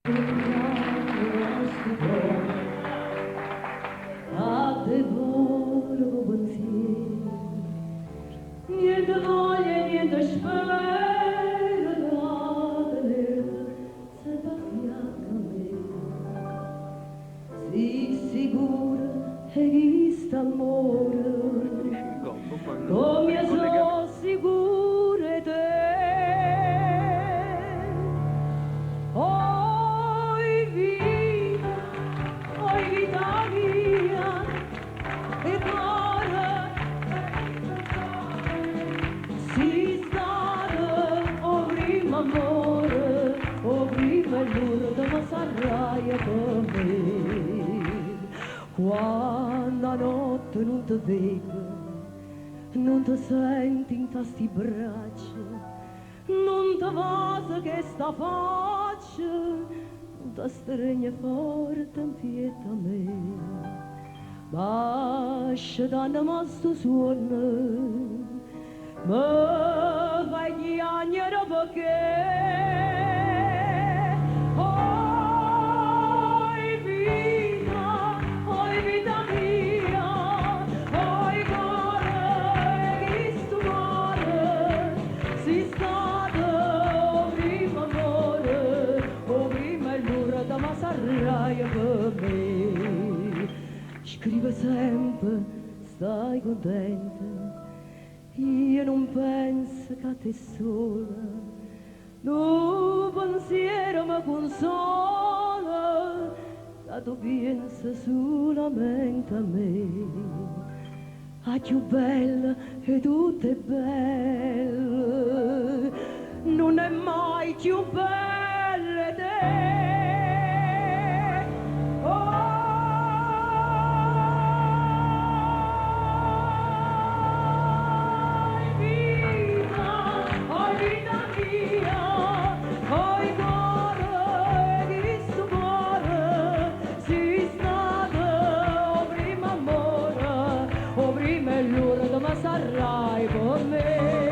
A te volgo pensiero, niente voglia, niente spero, se va fianco a me. Sii sicura che questo amore, come sono sicura te. Oi vita mia, e cuore, si stata, o prima amore, o prima l'urto, ma sarai con me. Quando a notte non ti vedo, non ti senti in tasti braccia, non ti vasa che sta faccia, da stregna forte in pietà a me, bascia da namasto suono, ma fai chiagnere perché, oi vita mia, oi cuore, che sto cuore, si stata prima amore, o prima l'urta, ma sarai per me. Scrive sempre, stai contenta, io non penso che a te sola, tu pensiero mi consola, che tu pensi solamente a me. Ah, più bella e tutto è bello, non è mai più bella te. Oi vita mia, oi cuore, che sto cuore, si stata, o prima amore, o prima l'urto, ma sarai con me.